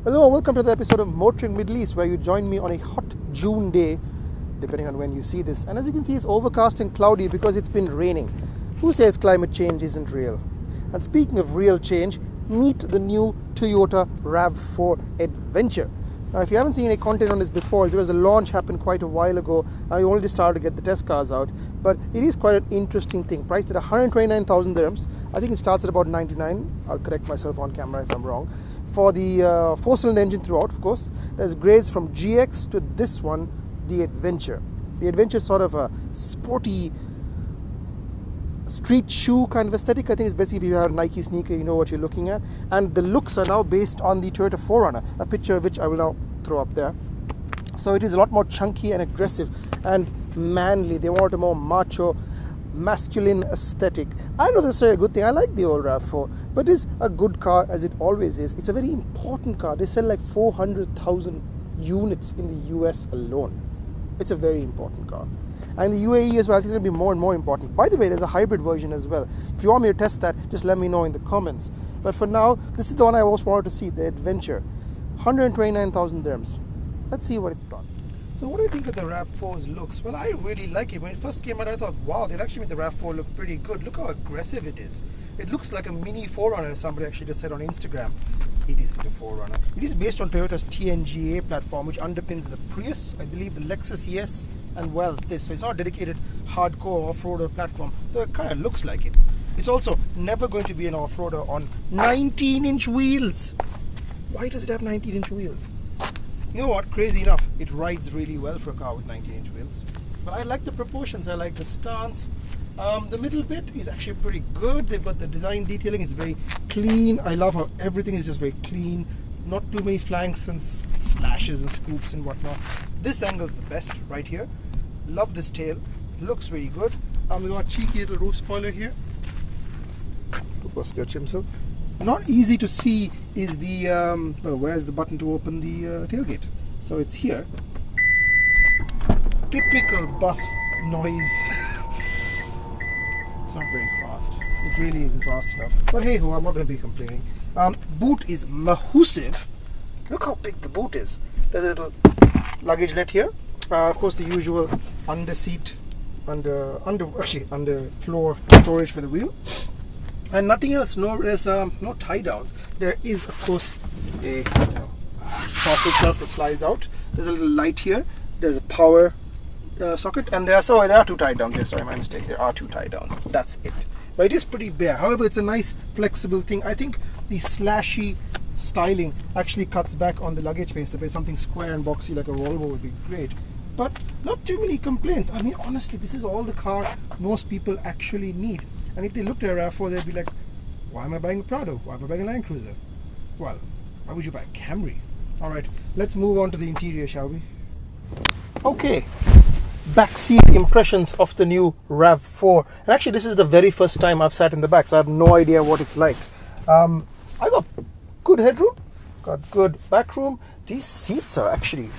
Hello, welcome to the episode of Motoring Middle East, where you join me on a hot June day, depending on when you see this. And as you can see, it's overcast and cloudy because it's been raining. Who says climate change isn't real? And speaking of real change, meet the new Toyota RAV4 Adventure. Now, if you haven't seen any content on this before, because the launch happened quite a while ago, I only started to get the test cars out. But it is quite an interesting thing. Priced at 129,000 dirhams. I think it starts at about 99. I'll correct myself on camera if I'm wrong. For the 4-cylinder engine throughout, of course. There's grades from GX to this one, the Adventure. The Adventure is sort of a sporty street shoe kind of aesthetic. I think it's basically if you have a Nike sneaker, you know what you're looking at. And the looks are now based on the Toyota 4Runner, a picture of which I will now throw up there. So it is a lot more chunky and aggressive and manly. They want a more macho, masculine aesthetic. I know this is a good thing. I like the old RAV4, but it's a good car as it always is. It's a very important car. They sell like 400,000 units in the US alone. It's a very important car. And the UAE as well, I think it'll be more and more important. By the way, there's a hybrid version as well. If you want me to test that, just let me know in the comments. But for now, this is the one I always wanted to see, the Adventure. 129,000 dirhams. Let's see what it's got. So what do you think of the RAV4's looks? Well, I really like it. When it first came out, I thought, wow, they've actually made the RAV4 look pretty good. Look how aggressive it is. It looks like a mini 4Runner, as somebody actually just said on Instagram. It isn't a 4Runner. It is based on Toyota's TNGA platform, which underpins the Prius, I believe the Lexus ES, and well, this. So it's not a dedicated hardcore off-roader platform, though it kind of looks like it. It's also never going to be an off-roader on 19-inch wheels. Why does it have 19-inch wheels? You know what, crazy enough, it rides really well for a car with 19-inch wheels. But I like the proportions, I like the stance. The middle bit is actually pretty good. They've got the design detailing, it's very clean. I love how everything is just very clean. Not too many flanks and slashes and scoops and whatnot. This angle is the best right here. Love this tail, looks really good. We got a cheeky little roof spoiler here. Of course with your chimsel. Not easy to see is the, well, where's the button to open the tailgate? So it's here. Typical bus noise. It's not very fast. It really isn't fast enough. But hey ho, I'm not going to be complaining. Boot is massive. Look how big the boot is. There's a little luggage let here. Of course, the usual under seat, under floor storage for the wheel. And nothing else. There's no tie downs. There is, of course, a parcel shelf that slides out. There's a little light here. There's a power socket, and there are two tie downs. Yes, sorry, my mistake. There are two tie downs. That's it. But it is pretty bare. However, it's a nice flexible thing. I think the slashy styling actually cuts back on the luggage space a bit. Something square and boxy like a Volvo would be great. But not too many complaints. I mean, honestly, this is all the car most people actually need. And if they looked at a RAV4, they'd be like, why am I buying a Prado? Why am I buying a Land Cruiser? Well, why would you buy a Camry? Alright, let's move on to the interior, shall we? Okay, backseat impressions of the new RAV4. And actually, this is the very first time I've sat in the back, so I have no idea what it's like. I got good headroom, got good back room. These seats are actually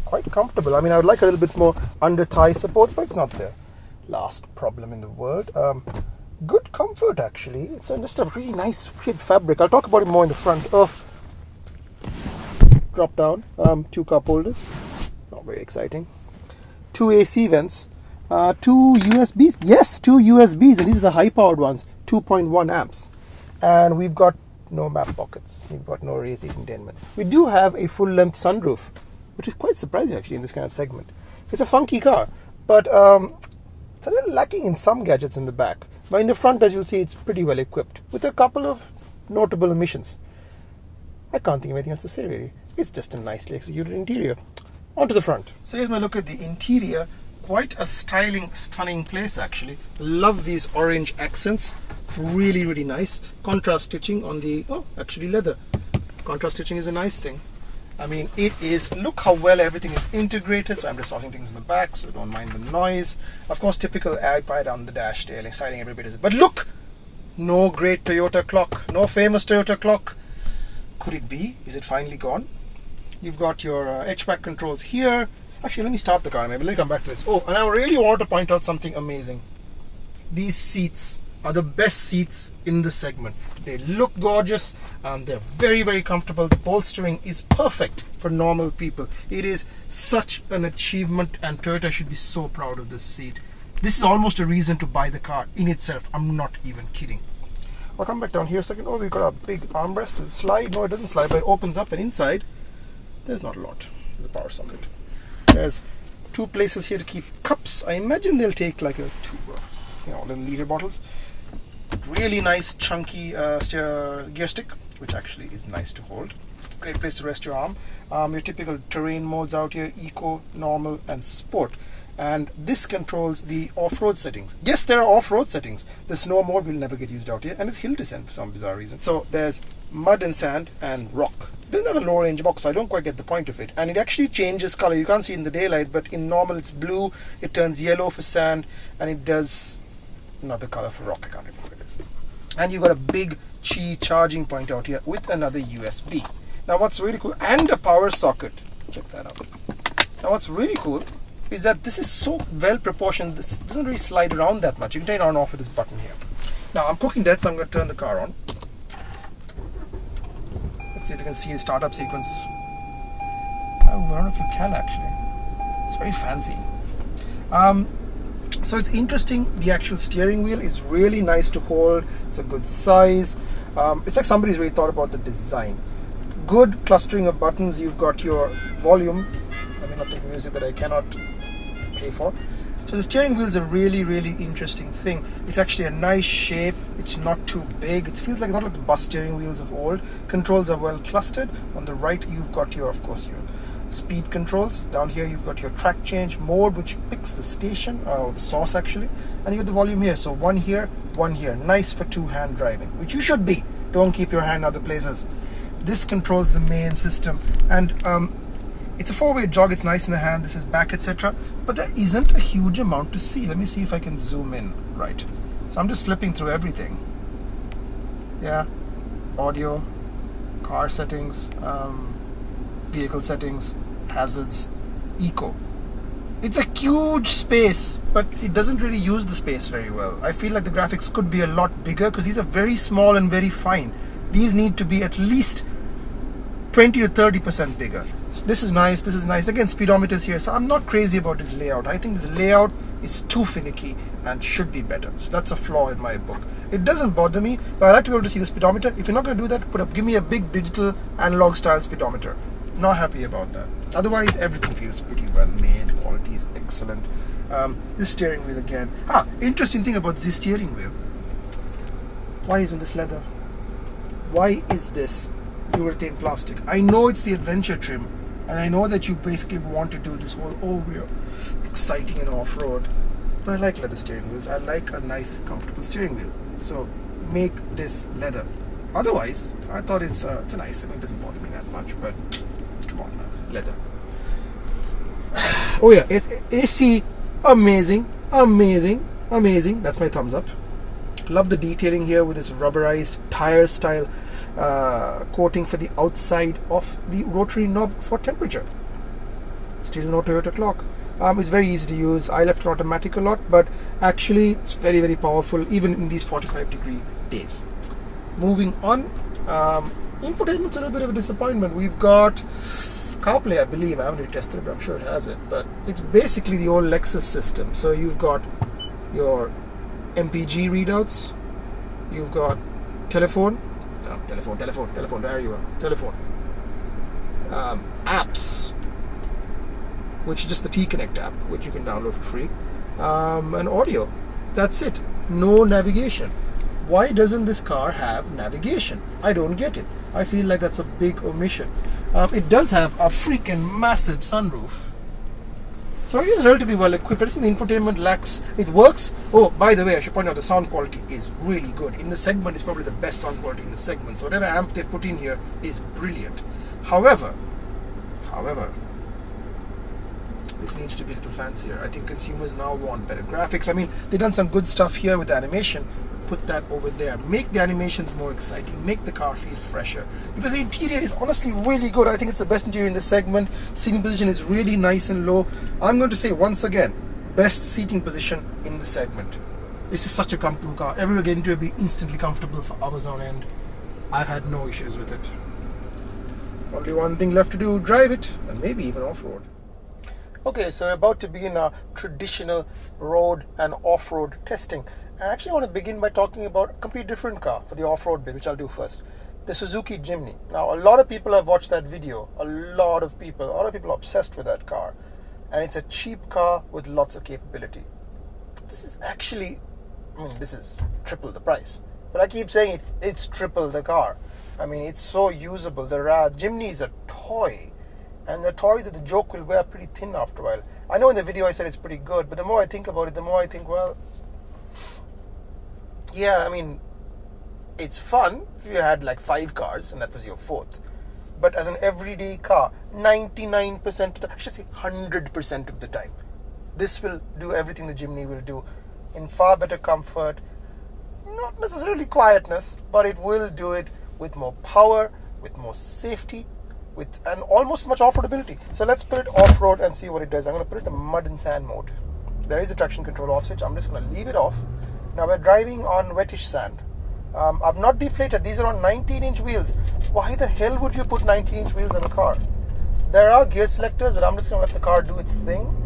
quite comfortable. I mean, I would like a little bit more under thigh support, but it's not the last problem in the world. Good comfort actually. It's just a really nice fabric. I'll talk about it more in the front. Drop down. 2 cup holders. Not very exciting. 2 AC vents. 2 USBs. Yes, 2 USBs, and these are the high-powered ones. 2.1 amps. And we've got no map pockets. We've got no rear seat entertainment. We do have a full-length sunroof, which is quite surprising actually in this kind of segment. It's a funky car, but it's a little lacking in some gadgets in the back. But in the front, as you'll see, it's pretty well equipped with a couple of notable omissions. I can't think of anything else to say really. It's just a nicely executed interior. On to the front. So here's my look at the interior. Quite a stunning place actually. Love these orange accents. Really, really nice. Contrast stitching on the, actually leather. Contrast stitching is a nice thing. I mean, it is, look how well everything is integrated. So I'm just sorting things in the back, so don't mind the noise. Of course, typical iPad on the dash, styling every bit is it. But look, no great Toyota clock, no famous Toyota clock. Could it be? Is it finally gone? You've got your HVAC controls here. Actually, let me start the car. Maybe let me come back to this. Oh, and I really want to point out something amazing. These seats are the best seats in the segment. They look gorgeous, they're very, very comfortable. The bolstering is perfect for normal people. It is such an achievement, and Toyota should be so proud of this seat. This is almost a reason to buy the car in itself. I'm not even kidding. I'll come back down here a second. Oh, we've got a big armrest. Does it slide? No, it doesn't slide, but it opens up, and inside there's not a lot. There's a power socket. There's 2 places here to keep cups. I imagine they'll take like a 2 little liter bottles. Really nice chunky gear stick, which actually is nice to hold. Great place to rest your arm. Your typical terrain modes out here: eco, normal, and sport. And this controls the off-road settings. Yes, there are off-road settings. The snow mode will never get used out here, and it's hill descent for some bizarre reason. So there's mud and sand and rock. It doesn't have a low range box, so I don't quite get the point of it. And it actually changes color. You can't see it in the daylight, but in normal it's blue. It turns yellow for sand, and it does another color for rock. I can't remember what it is. And you've got a big Qi charging point out here with another USB. Now what's really cool, and a power socket. Check that out. Now what's really cool is that this is so well proportioned. This doesn't really slide around that much. You can turn it on and off with this button here. Now I'm cooking death, so I'm going to turn the car on. Let's see if you can see the startup sequence. Oh, I don't know if you can actually. It's very fancy. So it's interesting. The actual steering wheel is really nice to hold. It's a good size. It's like somebody's really thought about the design. Good clustering of buttons. You've got your volume. I mean, not the music that I cannot pay for. So the steering wheel is a really, really interesting thing. It's actually a nice shape. It's not too big. It feels like not like the bus steering wheels of old. Controls are well clustered. On the right, you've got your, of course, your speed controls. Down here, you've got your track change mode, which picks the station, or the source actually. And you got the volume here. So one here, one here. Nice for 2-hand driving, which you should be. Don't keep your hand in other places. This controls the main system, and it's a 4-way jog. It's nice in the hand. This is back, etc. But there isn't a huge amount to see. Let me see if I can zoom in. Right. So I'm just flipping through everything. Yeah. Audio, car settings, vehicle settings, hazards, eco. It's a huge space, but it doesn't really use the space very well. I feel like the graphics could be a lot bigger because these are very small and very fine. These need to be at least 20 to 30% bigger. This is nice. This is nice. Again, speedometers here. So I'm not crazy about this layout. I think this layout is too finicky and should be better. So that's a flaw in my book. It doesn't bother me, but I like to be able to see the speedometer. If you're not going to do that, give me a big digital analog style speedometer. Not happy about that. Otherwise, everything feels pretty well made. Quality is excellent. This steering wheel again. Interesting thing about this steering wheel. Why isn't this leather? Why is this urethane plastic? I know it's the adventure trim, and I know that you basically want to do this whole, oh, we're exciting and off-road, but I like leather steering wheels. I like a nice, comfortable steering wheel. So make this leather. Otherwise, I thought it's a nice. I mean, it doesn't bother me that much, but come on, leather. Oh yeah, it's AC, amazing, amazing, amazing. That's my thumbs up. Love the detailing here with this rubberized tire style coating for the outside of the rotary knob for temperature. Still no Toyota clock. It's very easy to use. I left it automatic a lot, but actually it's very, very powerful even in these 45-degree days. Moving on, infotainment's a little bit of a disappointment. We've got CarPlay, I believe. I haven't really tested it, but I'm sure it has it. But it's basically the old Lexus system. So you've got your MPG readouts, you've got telephone, there you are, telephone, apps, which is just the T-Connect app, which you can download for free, and audio. That's it. No navigation. Why doesn't this car have navigation? I don't get it. I feel like that's a big omission. It does have a freaking massive sunroof. So it is relatively well equipped. I think the infotainment lacks. It works. Oh, by the way, I should point out the sound quality is really good. In the segment, it's probably the best sound quality in the segment. So whatever amp they've put in here is brilliant. However, this needs to be a little fancier. I think consumers now want better graphics. I mean, they've done some good stuff here with the animation. Put that over there. Make the animations more exciting. Make the car feel fresher. Because the interior is honestly really good. I think it's the best interior in this segment. Seating position is really nice and low. I'm going to say once again, best seating position in the segment. This is such a comfortable car. Everyone getting to be instantly comfortable for hours on end. I've had no issues with it. Only one thing left to do, drive it, and maybe even off-road. Okay, so we're about to begin our traditional road and off-road testing. I actually want to begin by talking about a completely different car for the off-road bit, which I'll do first. The Suzuki Jimny. Now, a lot of people have watched that video. A lot of people are obsessed with that car. And it's a cheap car with lots of capability. This is actually, this is triple the price. But I keep saying it's triple the car. I mean, it's so usable. The Jimny is a toy. And the toy that the joke will wear pretty thin after a while. I know in the video I said it's pretty good, but the more I think about it, the more I think, well, yeah, I mean, it's fun if you had like 5 cars and that was your 4th. But as an everyday car, 99% I should say 100% of the time, this will do everything the Jimny will do in far better comfort, not necessarily quietness, but it will do it with more power, with more safety, and almost as much off-roadability. So let's put it off-road and see what it does. I'm going to put it in mud and sand mode. There is a traction control off switch. I'm just going to leave it off. Now we're driving on wettish sand. I've not deflated. These are on 19-inch wheels. Why the hell would you put 19-inch wheels on a car? There are gear selectors, but I'm just going to let the car do its thing.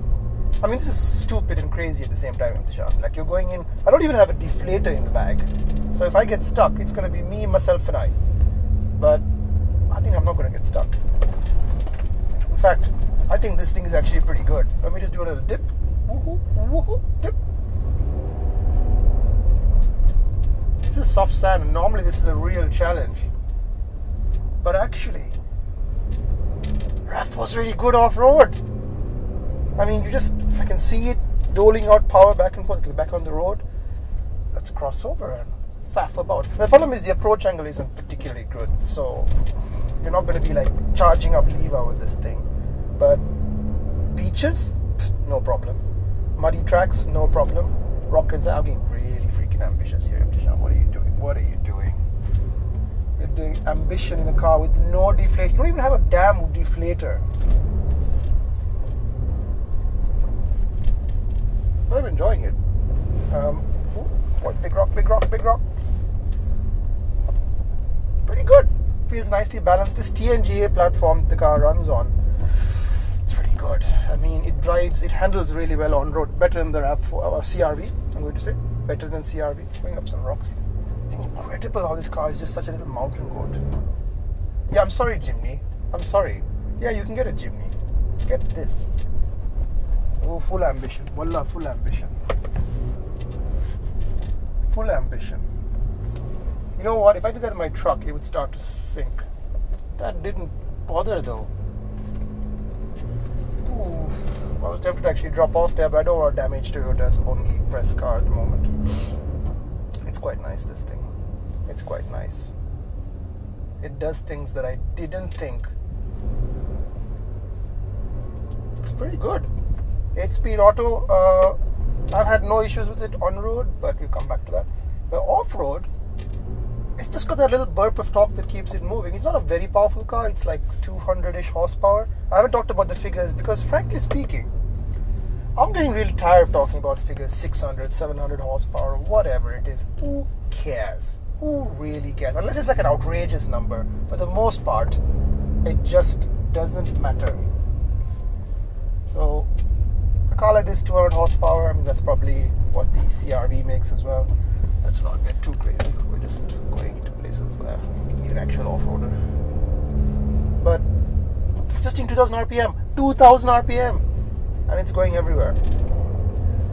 I mean, this is stupid and crazy at the same time, Imthishan. Like, you're going in... I don't even have a deflator in the bag. So if I get stuck, it's going to be me, myself, and I. But I think I'm not going to get stuck. In fact, I think this thing is actually pretty good. Let me just do a little dip. Woohoo, woohoo, dip. This is soft sand, and normally this is a real challenge. But actually, RAV4 is really good off-road. I mean, I can see it doling out power back and forth. Okay, back on the road. Let's cross over and faff about. The problem is the approach angle isn't particularly good, so you're not going to be like charging up lever with this thing. But beaches, no problem. Muddy tracks, no problem. Rock and sand, I'm getting really freaking ambitious here, Imthishan. What are you doing? What are you doing? You're doing ambition in a car with no deflator. You don't even have a damn deflator. But I'm enjoying it. Big rock, big rock, big rock. Pretty good. Feels nicely balanced. This TNGA platform the car runs on, it's pretty good. I mean, it handles really well on road. Better than the RAV4, CRV, I'm going to say. Better than CRV. Going up some rocks. It's incredible how this car is just such a little mountain goat. Yeah, I'm sorry, Jimny. I'm sorry. Yeah, you can get a Jimny. Get this. Oh, full ambition. Wallah, full ambition. Full ambition. You know what? If I did that in my truck, it would start to sink. That didn't bother though. Oof. I was tempted to actually drop off there, but I don't want to damage Toyota's only press car at the moment. It's quite nice, this thing. It's quite nice. It does things that I didn't think. It's pretty good. 8-speed auto. I've had no issues with it on road, but we'll come back to that. But off-road, it's just got that little burp of torque that keeps it moving. It's not a very powerful car. It's like 200-ish horsepower. I haven't talked about the figures because, frankly speaking, I'm getting really tired of talking about figures, 600, 700 horsepower, whatever it is. Who cares? Who really cares? Unless it's like an outrageous number. For the most part, it just doesn't matter. So, a car like this, 200 horsepower, I mean, that's probably what the CRV makes as well. Let's not get too crazy. We're just going into places where we need an actual off-roader. But it's just in 2000 RPM. 2000 RPM! And it's going everywhere.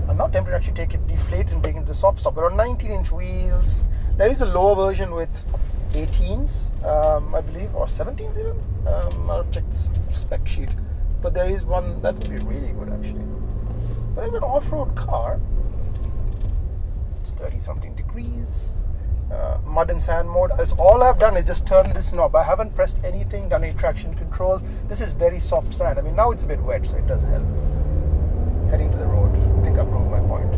I'm not tempted to actually take it, deflate and take it to the soft stop. But on 19-inch wheels, there is a lower version with 18s, I believe, or 17s even. I'll check this spec sheet. But there is one that would be really good actually. But as an off-road car, it's 30-something degrees, mud and sand mode. That's all I've done is just turn this knob. I haven't pressed anything, done any traction controls. This is very soft sand. I mean, now it's a bit wet, so it does help. Heading to the road. I think I proved my point.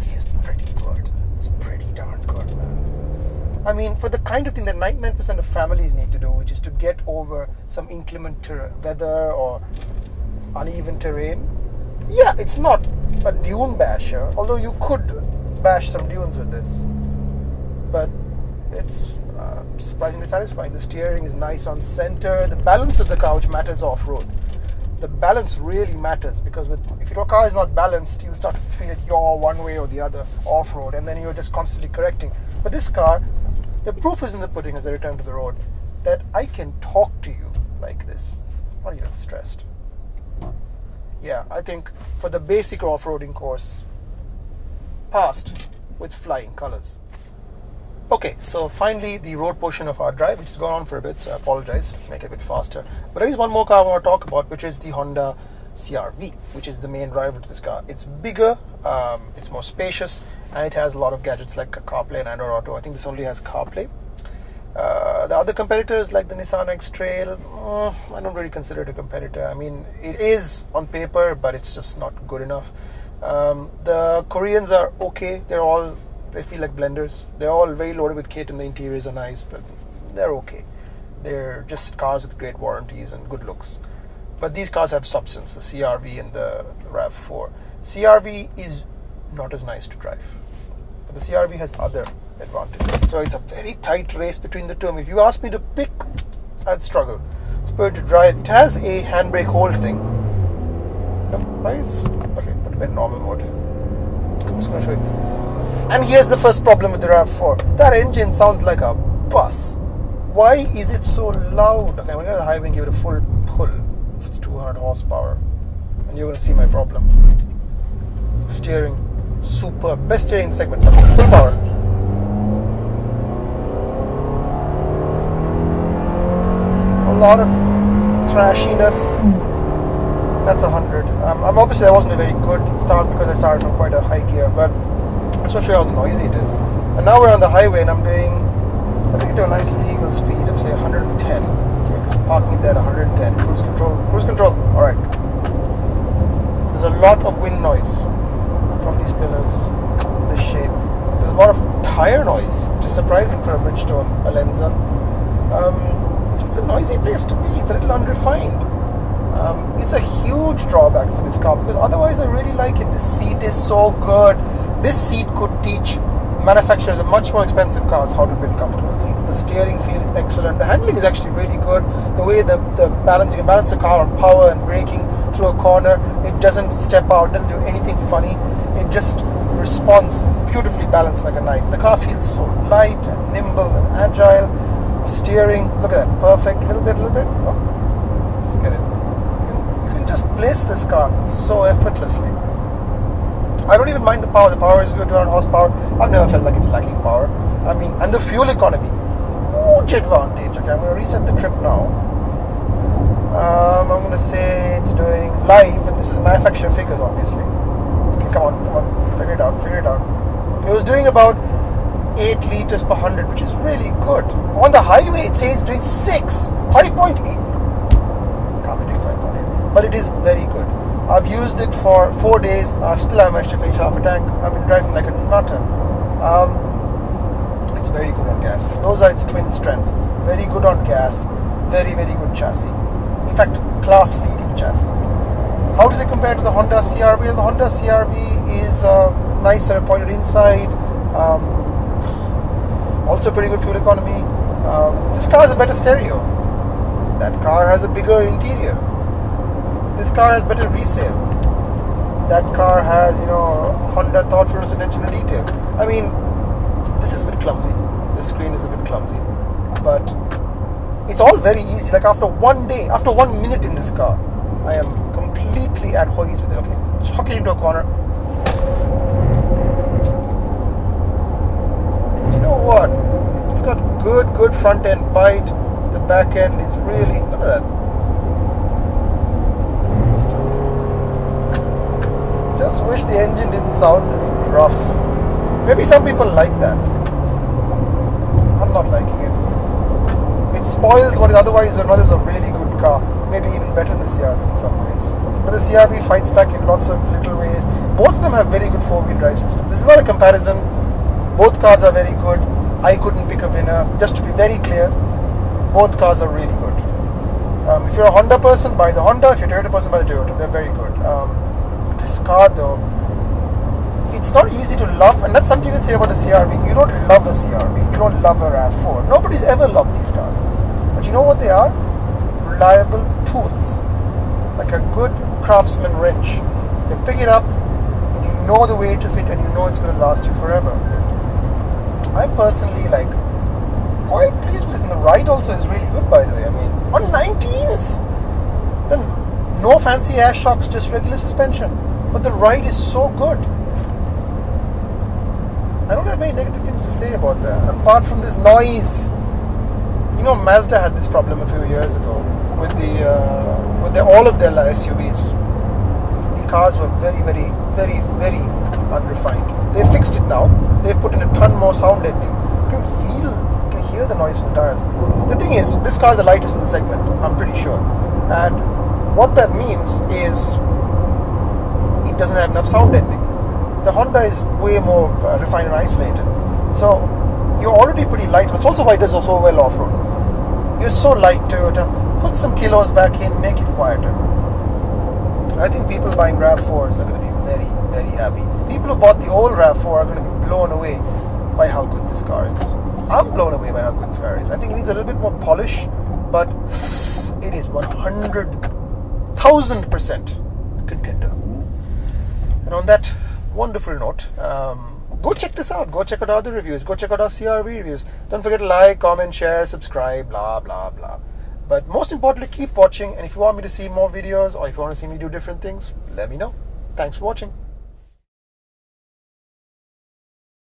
It is pretty good. It's pretty darn good, man. I mean, for the kind of thing that 99% of families need to do, which is to get over some inclement weather or uneven terrain. Yeah, it's not a dune basher, although you could bash some dunes with this. But it's surprisingly satisfying. The steering is nice on center. The balance of the couch matters off-road. The balance really matters, because if your car is not balanced, you start to feel it yaw one way or the other off-road, and then you're just constantly correcting. But this car, the proof is in the pudding as I return to the road, that I can talk to you like this, not even stressed. Yeah, I think for the basic off-roading course, passed with flying colors. Okay, so finally the road portion of our drive, which has gone on for a bit, so I apologize. Let's make it a bit faster. But there is one more car I want to talk about, which is the Honda CR-V, which is the main rival to this car. It's bigger, it's more spacious, and it has a lot of gadgets like CarPlay and Android Auto. I think this only has CarPlay. The other competitors like the Nissan X-Trail, I don't really consider it a competitor. I mean, it is on paper, but it's just not good enough. The Koreans are okay. They feel like blenders. They're all very loaded with kit, and the interiors are nice, but they're okay. They're just cars with great warranties and good looks. But these cars have substance, the CR-V and the RAV4. CR-V is not as nice to drive, but the CR-V has other advantages. So it's a very tight race between the two. If you ask me to pick, I'd struggle. It's going to drive. It has a handbrake hold thing. Okay, put it in normal mode. I'm just going to show you. And here's the first problem with the RAV4. That engine sounds like a bus. Why is it so loud? Okay, I'm going to go to the highway and give it a full pull. If it's 200 horsepower. And you're going to see my problem. Steering, superb. Best steering in the segment. Okay, full power. A lot of trashiness. That's 100. Obviously that wasn't a very good start because I started from quite a high gear, but let's show you how noisy it is. And now we're on the highway and I'm doing, I think, to a nice legal speed of say 110. Okay, just parking it there at 110. Cruise control. Alright. There's a lot of wind noise from these pillars, this shape. There's a lot of tire noise, which is surprising for a Bridgestone Alenza. It's a noisy place to be. It's a little unrefined. It's a huge drawback for this car, because otherwise I really like it. The seat is so good. This seat could teach manufacturers of much more expensive cars how to build comfortable seats. The steering feel is excellent. The handling is actually really good. The way the balance, you can balance the car on power and braking through a corner. It doesn't step out, doesn't do anything funny. It just responds beautifully balanced like a knife. The car feels so light and nimble and agile. Steering, look at that, perfect. Little bit. Oh, just get it. You can just place this car so effortlessly. I don't even mind the power. The power is good, 200 horsepower. I've never felt like it's lacking power. I mean, and the fuel economy, huge advantage. Okay, I'm going to reset the trip now. I'm going to say it's doing live, and this is manufacturer figures, obviously. Okay, come on, figure it out. It was doing about 8 liters per 100, which is really good. On the highway, it says it's doing 5.8. Can't be doing 5.8, but it is very good. I've used it for 4 days. I've still managed to finish half a tank. I've been driving like a nutter. It's very good on gas. Those are its twin strengths. Very good on gas. Very, very good chassis. In fact, class-leading chassis. How does it compare to the Honda CR-V? The Honda CR-V is nicer, pointed inside. Also pretty good fuel economy. This car has a better stereo. That car has a bigger interior. This car has better resale. That car has, Honda thoughtfulness and attention to detail. I mean, this is a bit clumsy. This screen is a bit clumsy. But it's all very easy. Like after 1 day, after 1 minute in this car, I am completely at ease with it. Okay, let's hook it into a corner. But you know what? It's got good front end bite. The back end is really, look at that. Just wish the engine didn't sound this gruff. Maybe some people like that. I'm not liking it. It spoils what is otherwise a really good car. Maybe even better than the CR-V in some ways. But the CR-V fights back in lots of little ways. Both of them have very good four-wheel drive system. This is not a comparison. Both cars are very good. I couldn't pick a winner. Just to be very clear, both cars are really good. If you're a Honda person, buy the Honda. If you're a Toyota person, buy the Toyota. They're very good. This car though, it's not easy to love, and that's something you can say about a CRV. You don't love a CRV, you don't love a RAV4. Nobody's ever loved these cars. But you know what they are? Reliable tools. Like a good craftsman wrench. You pick it up, and you know the weight of it, and you know it's going to last you forever. I'm personally like quite pleased with this, and the ride also is really good, by the way. I mean, on 19s! Then no fancy air shocks, just regular suspension. But the ride is so good. I don't have any negative things to say about that, apart from this noise. You know, Mazda had this problem a few years ago with all of their SUVs. The cars were very, very, very, very unrefined. They fixed it now. They've put in a ton more sound deadening. You can hear the noise from the tires. The thing is, this car is the lightest in the segment, I'm pretty sure. And what that means is it doesn't have enough sound deadening. The Honda is way more refined and isolated. So you're already pretty light. That's also why it does so well off-road. You're so light, Toyota. Put some kilos back in, make it quieter. I think people buying RAV4s are going to be very, very happy. People who bought the old RAV4 are going to be blown away by how good this car is. I'm blown away by how good this car is. I think it needs a little bit more polish, but it is 100,000% a contender. And on that wonderful note, go check this out. Go check out our other reviews. Go check out our CRV reviews. Don't forget to like, comment, share, subscribe, blah, blah, blah. But most importantly, keep watching. And if you want me to see more videos, or if you want to see me do different things, let me know. Thanks for watching.